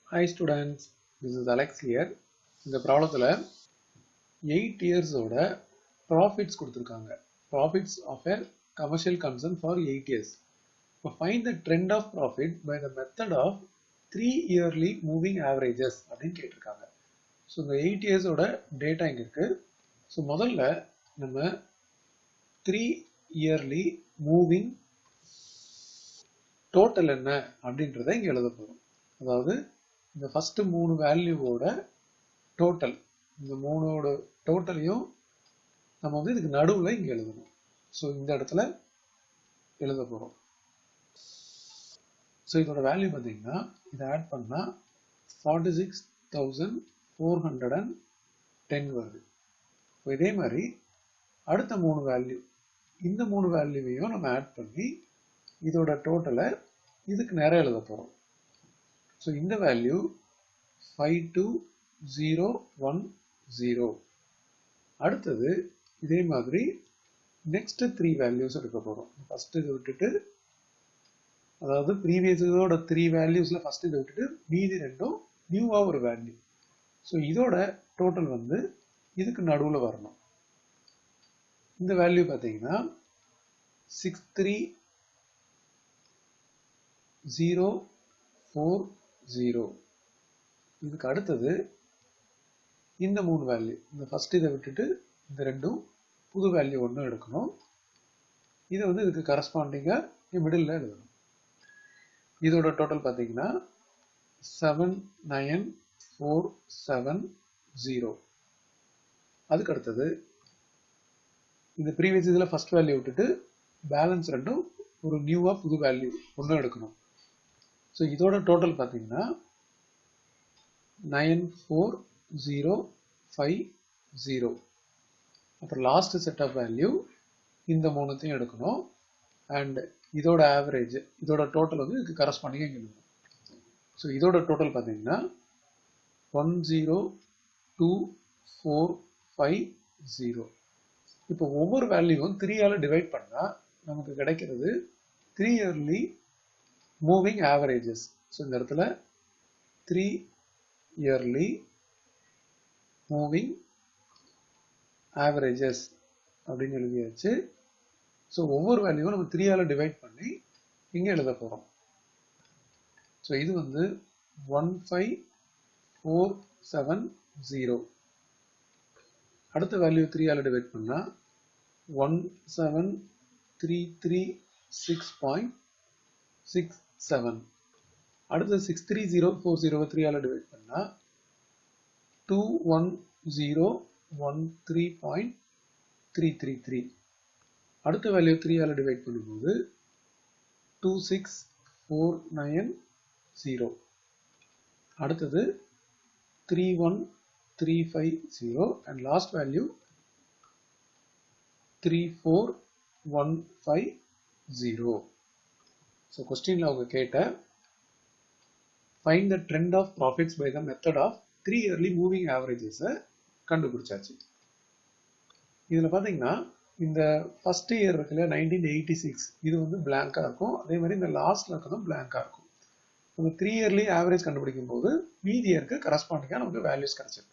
Hi students, this is Alex here. இந்த ப்ராப்ளத்தில் 8 years ஓட profits கொடுத்திருக்காங்க. Profits of a commercial concern for 8 years. இப்போ find the trend of profit by the method of 3 yearly moving averages அப்படின்னு கேட்டிருக்காங்க. So இந்த 8 years ஓட data இங்கே இருக்கு. ஸோ முதல்ல நம்ம 3 yearly moving total என்ன அப்படின்றத இங்கே எழுத போகிறோம். அதாவது இந்த ஃபர்ஸ்ட் 3 வேல்யூவோட டோட்டல், இந்த 3ஓட டோட்டலையும் நம்ம வந்து இதுக்கு நடுவில் இங்கே எழுதணும். ஸோ இந்த இடத்துல எழுத போகிறோம். ஸோ இதோட வேல்யூ பார்த்தீங்கன்னா இதை ஆட் பண்ணால் 46,410 வருது. இதே மாதிரி அடுத்த 3 வேல்யூ, இந்த 3 வேல்யூவையும் நம்ம ஆட் பண்ணி இதோட டோட்டலை இதுக்கு நேரம் எழுத போகிறோம். ஸோ இந்த வேல்யூ 52010. அடுத்தது இதே மாதிரி நெக்ஸ்ட் 3 வேல்யூஸ் எடுக்க போகிறோம். ஃபர்ஸ்ட் இதை விட்டுட்டு, அதாவது ப்ரீவியஸ் இதோட 3 வேல்யூஸ்ல ஃபர்ஸ்ட் இதை விட்டுட்டு மீதி ரெண்டும் நியூவா ஒரு வேல்யூ. ஸோ இதோட டோட்டல் வந்து இதுக்கு நடுவில் வரணும். இந்த வேல்யூ பார்த்தீங்கன்னா 63040. இதுக்கு அடுத்தது இந்த 3 வேல்யூ, இந்த ஃபர்ஸ்ட் இதை விட்டுட்டு இந்த ரெண்டும் புது வேல்யூ ஒன்று எடுக்கணும். இதை வந்து இதுக்கு கரஸ்பாண்டிங்காக மிடில் எழுதணும். இதோட டோட்டல் பார்த்தீங்கன்னா 79470. அதுக்கு அடுத்தது இந்த ப்ரீவியஸ் இதில் ஃபர்ஸ்ட் வேல்யூ விட்டுட்டு பேலன்ஸ் ரெண்டும் ஒரு நியூவாக புது வேல்யூ ஒன்று எடுக்கணும். ஸோ இதோட டோட்டல் பார்த்தீங்கன்னா 94050. அப்புறம் லாஸ்ட் செட் ஆஃப் வேல்யூ இந்த 3த்தையும் எடுக்கணும். அண்ட் இதோட ஆவரேஜ், இதோட டோட்டல் வந்து இதுக்கு கரஸ்பாண்டிங்காக இங்கே எழுதணும். ஸோ இதோட டோட்டல் பார்த்தீங்கன்னா 1022450. இப்போ ஒவ்வொரு வேல்யூவும் 3ஆல் டிவைட் பண்ணால் நமக்கு கிடைக்கிறது 3 yearly மூவிங் ஆவரேஜஸ். ஸோ இந்த இடத்துல 3 yearly மூவிங் ஆவரேஜஸ் அப்படின்னு எழுதியாச்சு. ஸோ ஒவ்வொரு வேல்யூவும் நம்ம 3ஆல் டிவைட் பண்ணி இங்கே எழுத போகிறோம். ஸோ இது வந்து 15470. அடுத்த வேல்யூ 3ஆல் டிவைட் பண்ணால் 17336.67. அடுத்து 63040 3ஆல் டிவைட் பண்ணால் 21013.333. அடுத்த வேல்யூ 3ஆல் டிவைட் பண்ணும்போது 26490. அடுத்தது 31350 and லாஸ்ட் வேல்யூ 34150. ஸோ கொஸ்டின்ல அவங்க கேட்ட find the trend of profits by the method of 3 yearly moving averages கண்டுபிடிச்சாச்சு. இதில் பார்த்தீங்கன்னா இந்த ஃபர்ஸ்ட் இயர் இருக்குல்ல 1986, இது வந்து பிளாங்காக இருக்கும். அதே மாதிரி இந்த லாஸ்ட்ல இருக்கிறதும் பிளாங்காக இருக்கும். நம்ம 3 yearly ஆவரேஜ் கண்டுபிடிக்கும் போது மீதி இயருக்கு கரஸ்பாண்டிங்காக நமக்கு வேல்யூஸ் கிடைச்சிருக்கு.